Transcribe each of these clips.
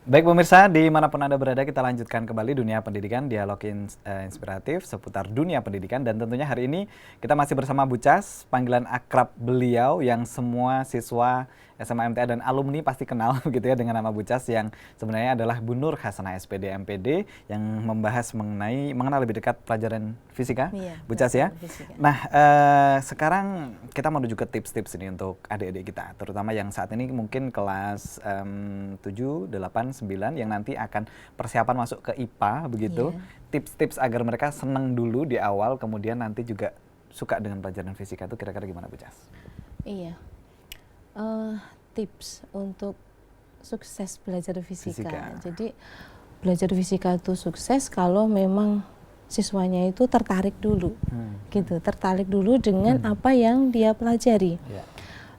Baik pemirsa, dimanapun Anda berada, kita lanjutkan kembali dunia pendidikan, dialog inspiratif seputar dunia pendidikan. Dan tentunya hari ini kita masih bersama Bu Cas, panggilan akrab beliau yang semua siswa SMA MTA dan alumni pasti kenal begitu ya dengan nama Bu Cas, yang sebenarnya adalah Bu Nur Hasanah SPD MPD yang membahas mengenal lebih dekat pelajaran fisika, Iya, Bu Cas ya. fisika. Nah, sekarang kita menuju ke tips-tips ini untuk adik-adik kita, terutama yang saat ini mungkin kelas 7, 8, 9 yang nanti akan persiapan masuk ke IPA begitu. Iya. Tips-tips agar mereka senang dulu di awal, kemudian nanti juga suka dengan pelajaran fisika itu kira-kira gimana Bu Cas? Iya. Tips untuk sukses belajar fisika. Jadi belajar fisika itu sukses kalau memang siswanya itu tertarik dulu, gitu, tertarik dulu dengan apa yang dia pelajari. Ya.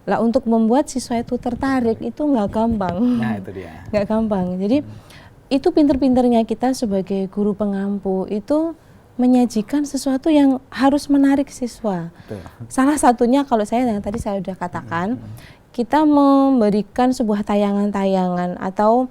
Lah untuk membuat siswa itu tertarik itu nggak gampang. Nah itu dia. Nggak gampang. Jadi itu pinter-pinternya kita sebagai guru pengampu itu menyajikan sesuatu yang harus menarik siswa. Betul. Salah satunya kalau saya yang tadi saya sudah katakan, kita memberikan sebuah tayangan-tayangan atau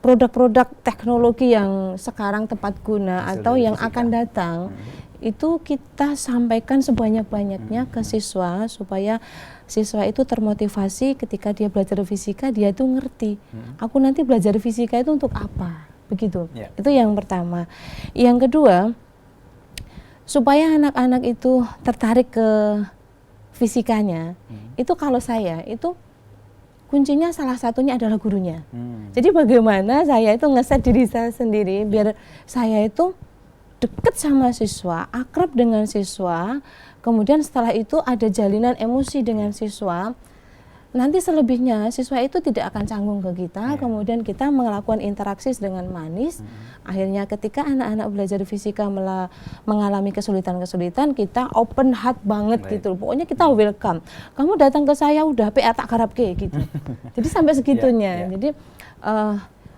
produk-produk teknologi yang sekarang tepat guna atau yang akan datang, itu kita sampaikan sebanyak-banyaknya ke siswa supaya siswa itu termotivasi ketika dia belajar fisika, dia tuh ngerti, aku nanti belajar fisika itu untuk apa, begitu. Yeah. Itu yang pertama. Yang kedua, supaya anak-anak itu tertarik ke fisikanya, itu kalau saya itu kuncinya salah satunya adalah gurunya. Jadi bagaimana saya itu ngeset diri saya sendiri biar saya itu deket sama siswa, akrab dengan siswa, kemudian setelah itu ada jalinan emosi dengan siswa. Nanti selebihnya siswa itu tidak akan canggung ke kita, kemudian kita melakukan interaksi dengan manis. Akhirnya ketika anak-anak belajar fisika mengalami kesulitan-kesulitan, kita open heart banget gitu. Pokoknya kita welcome. Kamu datang ke saya udah PR tak garap ke gitu. Jadi sampai segitunya. Jadi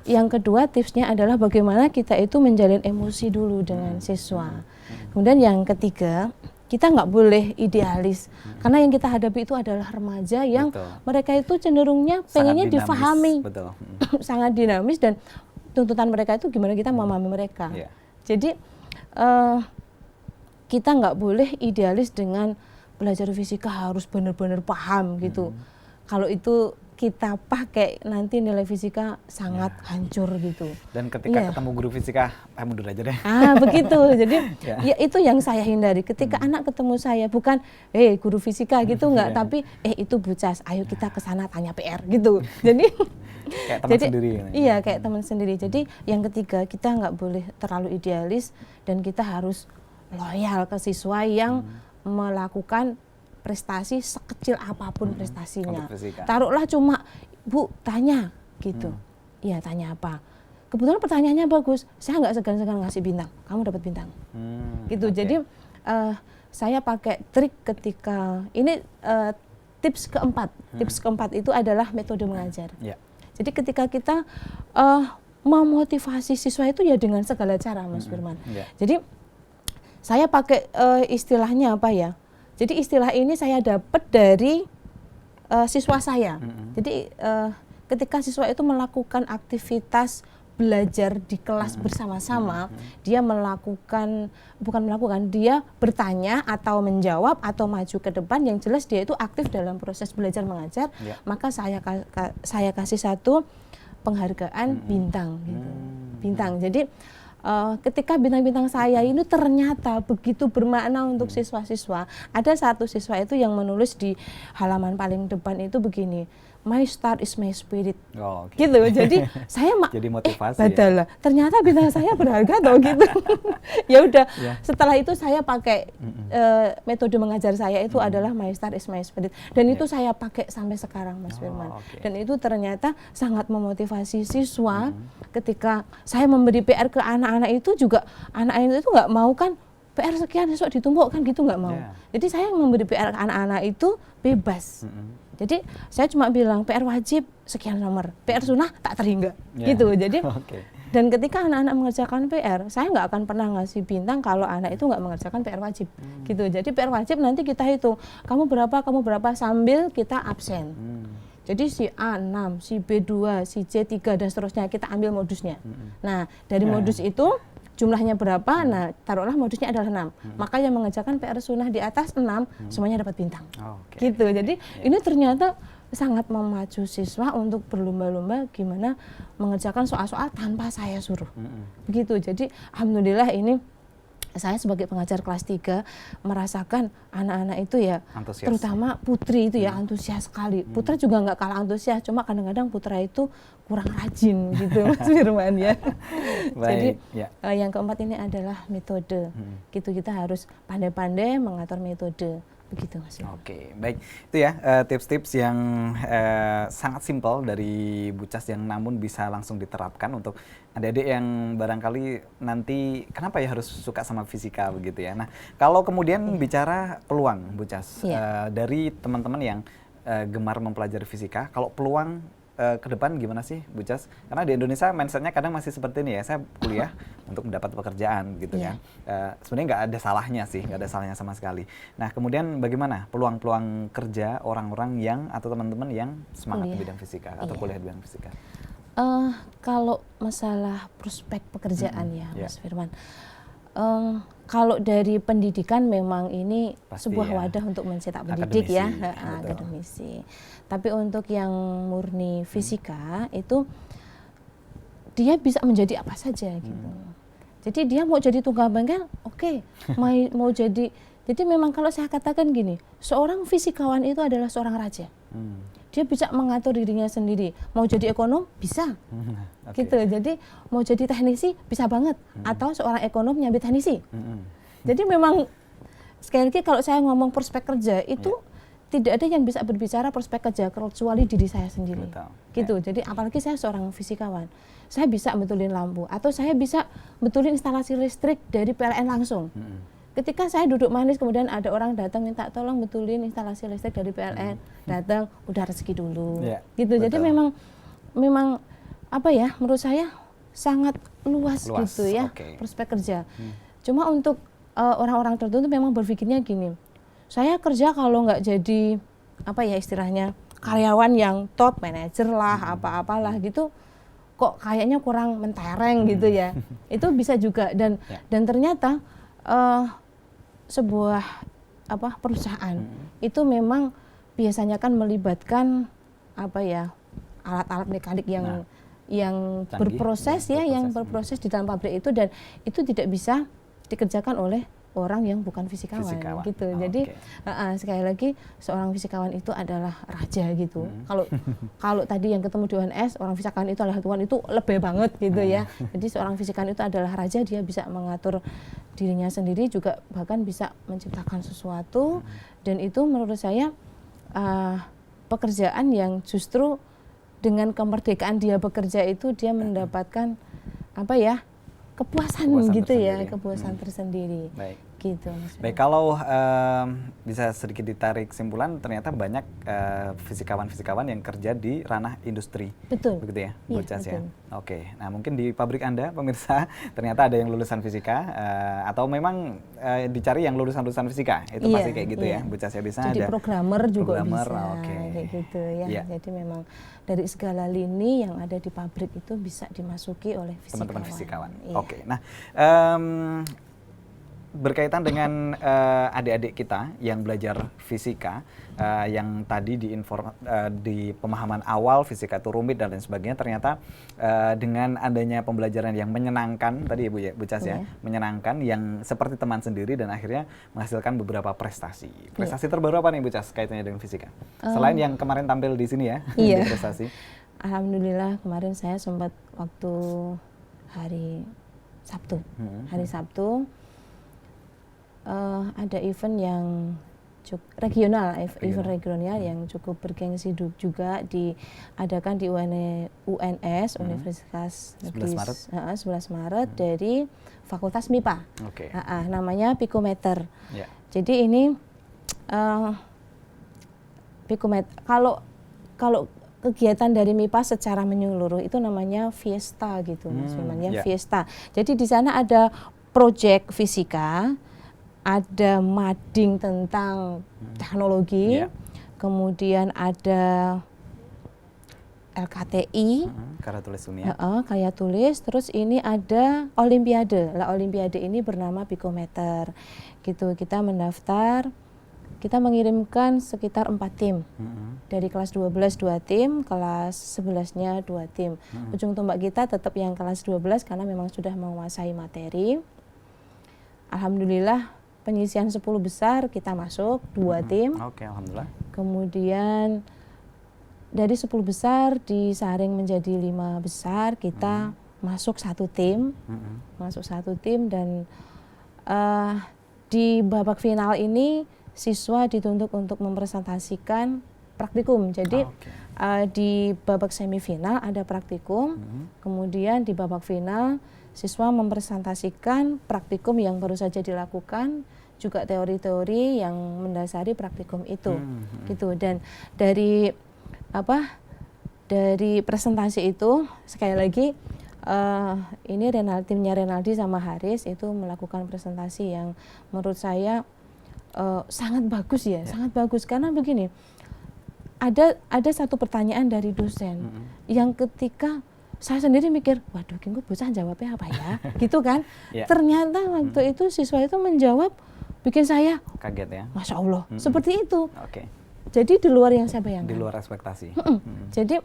yang kedua tipsnya adalah bagaimana kita itu menjalin emosi dulu dengan siswa. Kemudian yang ketiga, kita nggak boleh idealis, karena yang kita hadapi itu adalah remaja yang mereka itu cenderungnya pengennya difahami, sangat dinamis dan tuntutan mereka itu gimana kita memahami mereka. Jadi kita nggak boleh idealis dengan belajar fisika harus benar-benar paham gitu. Kalau itu kita pakai nanti nilai fisika sangat hancur gitu. Dan ketika ketemu guru fisika, mundur aja deh. Begitu. Jadi ya itu yang saya hindari. Ketika anak ketemu saya bukan, guru fisika gitu enggak, tapi itu Bu Cas, ayo kita ke sana tanya PR gitu. Jadi kayak teman sendiri. Iya, kayak teman sendiri. Jadi yang ketiga, kita nggak boleh terlalu idealis dan kita harus loyal ke siswa yang melakukan prestasi sekecil apapun prestasinya. Taruhlah cuma, Bu, tanya gitu. Iya, tanya apa? Kebetulan pertanyaannya bagus, saya nggak segan-segan ngasih bintang. Kamu dapat bintang. Gitu. Jadi saya pakai trik ketika ini tips keempat. Tips keempat itu adalah metode mengajar. Jadi ketika kita memotivasi siswa itu ya dengan segala cara, Mas Firman. Jadi saya pakai istilahnya apa ya? Jadi istilah ini saya dapat dari siswa saya. Jadi ketika siswa itu melakukan aktivitas belajar di kelas bersama-sama, dia dia bertanya atau menjawab atau maju ke depan, yang jelas dia itu aktif dalam proses belajar mengajar, maka saya kasih satu penghargaan bintang gitu. Bintang. Jadi ketika bintang-bintang saya ini ternyata begitu bermakna untuk siswa-siswa. Ada satu siswa itu yang menulis di halaman paling depan itu begini, my star is my spirit. Gitu. Jadi saya jadi motivasi. Betul. Ternyata bintang saya berharga toh gitu. Ya udah. Setelah itu saya pakai metode mengajar saya itu adalah my star is my spirit. Dan itu saya pakai sampai sekarang, Mas Firman. Dan itu ternyata sangat memotivasi siswa. Ketika saya memberi PR ke anak-anak itu juga, anak-anak itu nggak mau kan PR sekian besok ditumpuk kan gitu, nggak mau. Jadi saya memberi PR ke anak-anak itu bebas. Jadi saya cuma bilang PR wajib sekian nomor, PR sunnah tak terhingga gitu. Jadi dan ketika anak-anak mengerjakan PR, saya nggak akan pernah ngasih bintang kalau anak itu nggak mengerjakan PR wajib gitu. Jadi PR wajib nanti kita hitung kamu berapa sambil kita absen. Jadi si A 6, si B 2, si C 3 dan seterusnya kita ambil modusnya. Nah, dari modus itu jumlahnya berapa? Nah, taruhlah modusnya adalah 6. Maka yang mengerjakan PR sunnah di atas 6 semuanya dapat bintang. Gitu. Jadi ini ternyata sangat memacu siswa untuk berlomba-lomba gimana mengerjakan soal-soal tanpa saya suruh. Begitu. Jadi alhamdulillah ini saya sebagai pengajar kelas 3 merasakan anak-anak itu ya antusias. Terutama putri itu ya antusias sekali. Putra juga nggak kalah antusias, cuma kadang-kadang putra itu kurang rajin gitu Mas Firman ya. Jadi yang keempat ini adalah metode. Gitu, kita harus pandai-pandai mengatur metode. Begitu Mas. Oke, baik. Itu ya tips-tips yang sangat simpel dari Bu Cas yang namun bisa langsung diterapkan untuk adik-adik yang barangkali nanti kenapa ya harus suka sama fisika begitu ya. Nah, kalau kemudian bicara peluang Bu Cas dari teman-teman yang gemar mempelajari fisika, kalau peluang ke depan gimana sih Bu Cas? Karena di Indonesia mindsetnya kadang masih seperti ini ya, saya kuliah untuk mendapat pekerjaan gitu kan. Sebenarnya nggak ada salahnya sih, nggak ada salahnya sama sekali. Nah kemudian bagaimana peluang-peluang kerja orang-orang yang atau teman-teman yang semangat di bidang fisika atau kuliah di bidang fisika? Kalau masalah prospek pekerjaan ya Mas Firman, kalau dari pendidikan memang ini pasti sebuah wadah untuk mencetak pendidik akademisi. Tapi untuk yang murni fisika itu dia bisa menjadi apa saja gitu. Jadi dia mau jadi tunggal bengkel, oke. Mau jadi memang kalau saya katakan gini, seorang fisikawan itu adalah seorang raja. Dia bisa mengatur dirinya sendiri. Mau jadi ekonom bisa, gitu. Jadi mau jadi teknisi bisa banget. Atau seorang ekonom nyambi teknisi. Jadi memang sekali lagi kalau saya ngomong prospek kerja itu tidak ada yang bisa berbicara prospek kerja kecuali diri saya sendiri. Gitu. Jadi apalagi saya seorang fisikawan, saya bisa betulin lampu atau saya bisa betulin instalasi listrik dari PLN langsung. Ketika saya duduk manis kemudian ada orang datang minta tolong betulin instalasi listrik dari PLN, datang udah rezeki dulu. Gitu. Jadi memang apa ya, menurut saya sangat luas gitu ya prospek kerja. Cuma untuk orang-orang tertentu memang berpikirnya gini, saya kerja kalau nggak jadi apa ya istilahnya karyawan yang top manajer lah apa-apalah gitu, kok kayaknya kurang mentereng gitu ya. Itu bisa juga dan ternyata sebuah perusahaan itu memang biasanya kan melibatkan apa ya alat-alat mekanik yang berproses ya, yang berproses di dalam pabrik itu, dan itu tidak bisa dikerjakan oleh orang yang bukan fisikawan. Gitu. Jadi sekali lagi seorang fisikawan itu adalah raja gitu. Kalau tadi yang ketemu di UNS orang fisikawan itu adalah Tuhan, itu lebih banget gitu ya. Jadi seorang fisikawan itu adalah raja, dia bisa mengatur dirinya sendiri juga bahkan bisa menciptakan sesuatu, dan itu menurut saya pekerjaan yang justru dengan kemerdekaan dia bekerja itu dia mendapatkan apa ya kepuasan gitu ya, kepuasan tersendiri. Baik. Gitu. Baik, kalau bisa sedikit ditarik kesimpulan, ternyata banyak fisikawan-fisikawan yang kerja di ranah industri. Betul. Begitu ya, Bu Cas ya. Oke, nah mungkin di pabrik Anda, pemirsa, ternyata ada yang lulusan fisika, atau memang dicari yang lulusan-lulusan fisika, itu pasti kayak gitu ya, Bu Cas ya. Bisa jadi ada programmer juga bisa, kayak gitu ya. Jadi memang dari segala lini yang ada di pabrik itu bisa dimasuki oleh fisikawan. Teman-teman fisikawan. Oke, nah berkaitan dengan adik-adik kita yang belajar fisika, yang tadi di pemahaman awal fisika itu rumit dan lain sebagainya, ternyata dengan adanya pembelajaran yang menyenangkan tadi ya Bu Cas ya, menyenangkan yang seperti teman sendiri dan akhirnya menghasilkan beberapa prestasi. Prestasi terbaru apa nih Bu Cas kaitannya dengan fisika? Selain yang kemarin tampil di sini ya, di prestasi. Alhamdulillah kemarin saya sempat waktu hari Sabtu. Hari Sabtu ada event yang regional yang cukup bergengsi juga diadakan di UNS Universitas Negeri 11 Maret dari Fakultas MIPA. Namanya Pikometer. Jadi ini Pikometer kalau kegiatan dari MIPA secara menyeluruh itu namanya Fiesta gitu Mas Firman ya, Fiesta. Jadi di sana ada proyek fisika, ada mading tentang teknologi, kemudian ada LKTI, karya tulis dunia. karya tulis. Terus ini ada olimpiade. Lah olimpiade ini bernama Bikometer. Gitu. Kita mendaftar, kita mengirimkan sekitar 4 tim. Dari kelas 12 2 tim, kelas 11-nya 2 tim. Ujung tombak kita tetap yang kelas 12 karena memang sudah menguasai materi. Alhamdulillah penyisian 10 besar kita masuk 2 tim. Oke, alhamdulillah. Kemudian dari 10 besar disaring menjadi 5 besar, kita masuk 1 tim. Masuk 1 tim dan di babak final ini siswa dituntut untuk mempresentasikan praktikum. Jadi di babak semifinal ada praktikum, kemudian di babak final siswa mempresentasikan praktikum yang baru saja dilakukan, juga teori-teori yang mendasari praktikum itu. Gitu. Dan dari presentasi itu sekali lagi ini timnya Renaldi sama Haris itu melakukan presentasi yang menurut saya sangat bagus ya, sangat bagus karena begini, ada satu pertanyaan dari dosen yang ketika saya sendiri mikir, waduh, gue bocah jawabnya apa ya, gitu kan? Ternyata waktu itu siswa itu menjawab, bikin saya kaget ya, Masya Allah, seperti itu. Oke. Jadi di luar yang saya bayangkan. Di luar ekspektasi. Jadi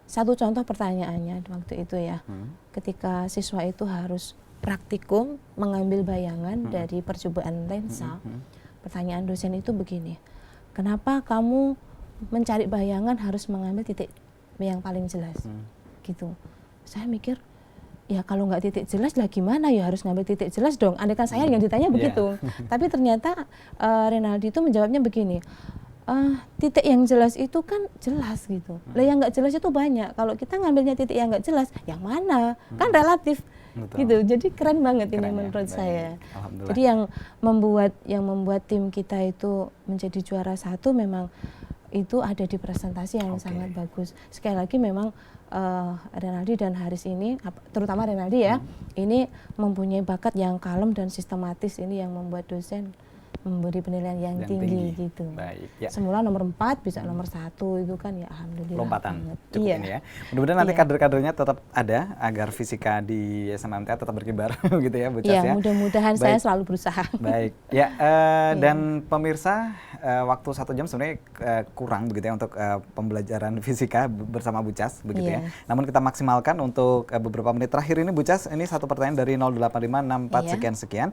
satu contoh pertanyaannya waktu itu ya, ketika siswa itu harus praktikum mengambil bayangan dari percobaan lensa. Pertanyaan dosen itu begini, kenapa kamu mencari bayangan harus mengambil titik yang paling jelas? Gitu. Saya mikir, ya kalau nggak titik jelas lah gimana ya, harus ngambil titik jelas dong. Andaikan saya yang ditanya begitu. Tapi ternyata Renaldi itu menjawabnya begini, titik yang jelas itu kan jelas gitu. Lah yang nggak jelas itu banyak. Kalau kita ngambilnya titik yang nggak jelas, yang mana? Kan relatif. Gitu. Jadi keren banget ini menurut saya. Jadi yang membuat tim kita itu menjadi juara 1 memang itu ada di presentasi yang sangat bagus. Sekali lagi memang Renaldi dan Haris ini, terutama Renaldi ya, ini mempunyai bakat yang kalem dan sistematis, ini yang membuat dosen memberi penilaian yang tinggi gitu. Baik, ya. Semula nomor 4 bisa nomor 1 itu kan ya alhamdulillah. Lompatan cukup ini ya. Mudah-mudahan nanti kader-kadernya tetap ada agar fisika di SMMTA tetap berkibar gitu ya Bu Cas ya. Mudah-mudahan saya selalu berusaha. Baik. Ya, dan pemirsa waktu 1 jam sebenarnya kurang begitu ya untuk pembelajaran fisika bersama Bu Cas begitu ya. Namun kita maksimalkan untuk beberapa menit terakhir ini Bu Cas, ini satu pertanyaan dari 08564 sekian.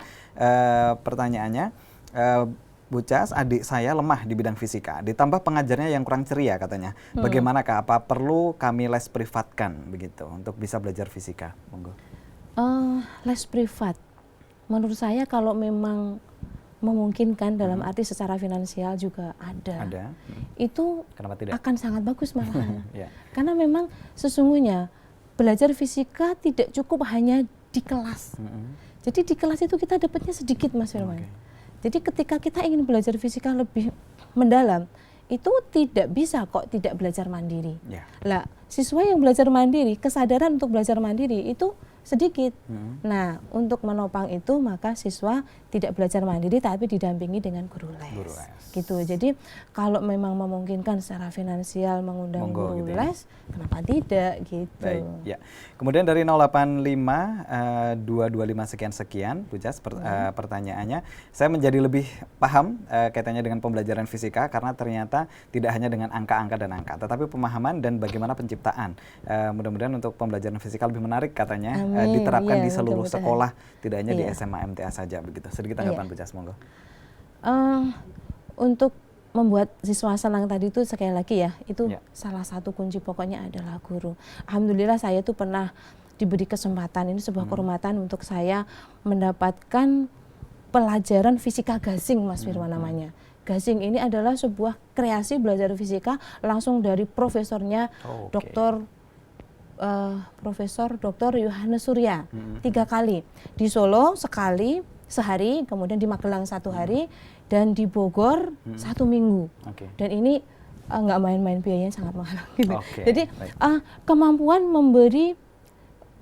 Pertanyaannya, Bu Cas, adik saya lemah di bidang fisika, ditambah pengajarnya yang kurang ceria katanya. Bagaimanakah? Apa perlu kami les privatkan begitu untuk bisa belajar fisika? Monggo. Les privat, menurut saya kalau memang memungkinkan dalam arti secara finansial juga ada. Itu akan sangat bagus malahan. Karena memang sesungguhnya belajar fisika tidak cukup hanya di kelas. Jadi di kelas itu kita dapatnya sedikit Mas Firman. Jadi ketika kita ingin belajar fisika lebih mendalam, itu tidak bisa kok tidak belajar mandiri. Lah, siswa yang belajar mandiri, kesadaran untuk belajar mandiri itu sedikit. Nah, untuk menopang itu maka siswa tidak belajar mandiri tapi didampingi dengan guru les. Gitu. Jadi kalau memang memungkinkan secara finansial mengundang guru les, kenapa tidak gitu. Baik, ya. Kemudian dari 085 225 sekian Bu Cas, pertanyaannya, saya menjadi lebih paham kaitannya dengan pembelajaran fisika karena ternyata tidak hanya dengan angka-angka dan angka, tetapi pemahaman dan bagaimana penciptaan. Mudah-mudahan untuk pembelajaran fisika lebih menarik katanya. Diterapkan di seluruh sekolah, tidak hanya di SMA MTA saja begitu. Sedikit tanggapan Bu Cas, monggo. Untuk membuat siswa senang tadi itu sekali lagi ya, itu salah satu kunci pokoknya adalah guru. Alhamdulillah saya tuh pernah diberi kesempatan, ini sebuah kehormatan untuk saya mendapatkan pelajaran fisika gasing Mas Firman namanya. Gasing ini adalah sebuah kreasi belajar fisika langsung dari profesornya Profesor Dr. Yohanes Surya 3 kali di Solo sekali sehari, kemudian di Magelang 1 hari dan di Bogor 1 minggu. Dan ini nggak main-main, biayanya sangat mahal gitu. Jadi kemampuan memberi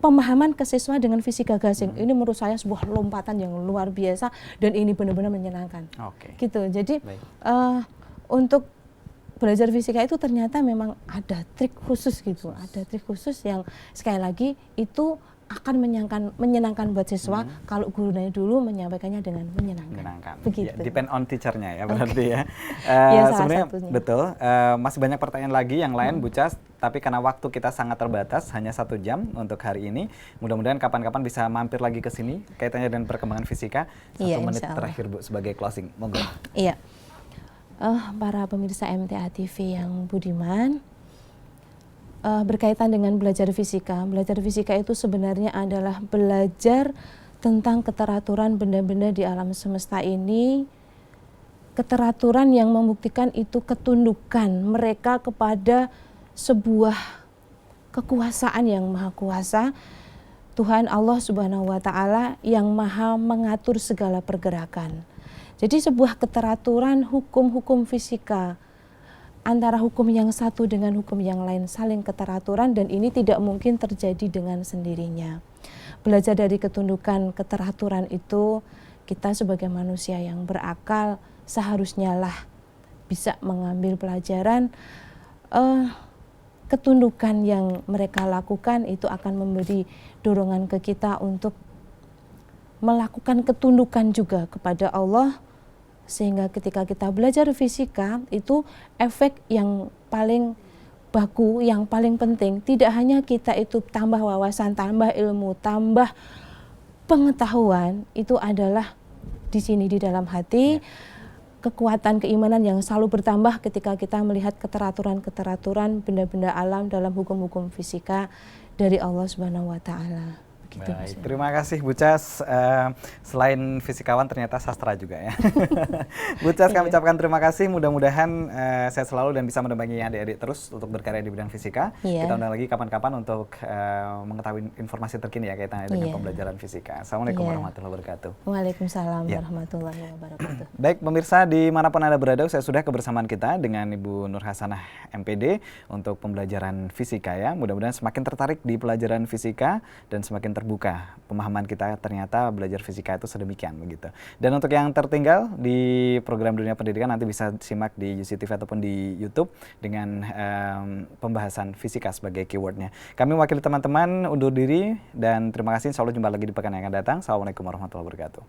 pemahaman ke siswa dengan fisika gasing ini menurut saya sebuah lompatan yang luar biasa dan ini benar-benar menyenangkan. Gitu. Jadi untuk belajar fisika itu ternyata memang ada trik khusus gitu, ada trik khusus yang sekali lagi itu akan menyenangkan buat siswa kalau gurunya dulu menyampaikannya dengan menyenangkan. Begitu. Ya, depend on teachernya ya berarti ya. Ya, Sebenarnya satunya. betul. Masih banyak pertanyaan lagi yang lain Bu Cas, tapi karena waktu kita sangat terbatas, hanya 1 jam untuk hari ini. Mudah-mudahan kapan-kapan bisa mampir lagi ke sini kaitannya dengan perkembangan fisika. 1 menit terakhir Bu sebagai closing. Monggo. Iya. Para pemirsa MTA TV yang budiman, berkaitan dengan belajar fisika. Belajar fisika itu sebenarnya adalah belajar tentang keteraturan benda-benda di alam semesta ini, keteraturan yang membuktikan itu ketundukan mereka kepada sebuah kekuasaan yang maha kuasa, Tuhan Allah Subhanahu wa Ta'ala yang maha mengatur segala pergerakan. Jadi sebuah keteraturan hukum-hukum fisika antara hukum yang satu dengan hukum yang lain saling keteraturan, dan ini tidak mungkin terjadi dengan sendirinya. Belajar dari ketundukan keteraturan itu, kita sebagai manusia yang berakal seharusnya lah bisa mengambil pelajaran ketundukan yang mereka lakukan itu akan memberi dorongan ke kita untuk melakukan ketundukan juga kepada Allah, sehingga ketika kita belajar fisika itu efek yang paling baku, yang paling penting tidak hanya kita itu tambah wawasan, tambah ilmu, tambah pengetahuan, itu adalah di sini di dalam hati kekuatan keimanan yang selalu bertambah ketika kita melihat keteraturan-keteraturan benda-benda alam dalam hukum-hukum fisika dari Allah Subhanahu wa Ta'ala. Baik, terima kasih Bu Cas. Selain fisikawan ternyata sastra juga ya. Bu Cas, kami ucapkan terima kasih. Mudah-mudahan sehat selalu dan bisa mendampingi adik-adik terus untuk berkarya di bidang fisika. Kita undang lagi kapan-kapan untuk mengetahui informasi terkini ya kaitannya dengan pembelajaran fisika. Assalamualaikum warahmatullahi wabarakatuh. Waalaikumsalam warahmatullahi wabarakatuh. Baik pemirsa, dimanapun Anda berada, saya sudah kebersamaan kita dengan Ibu Nur Hasanah MPD untuk pembelajaran fisika ya. Mudah-mudahan semakin tertarik di pelajaran fisika dan semakin terbuka pemahaman kita, ternyata belajar fisika itu sedemikian begitu. Dan untuk yang tertinggal di program Dunia Pendidikan nanti bisa simak di UCTV ataupun di YouTube dengan pembahasan fisika sebagai keywordnya. Kami mewakili teman-teman undur diri dan terima kasih. Insya Allah jumpa lagi di pekan yang akan datang. Assalamualaikum warahmatullahi wabarakatuh.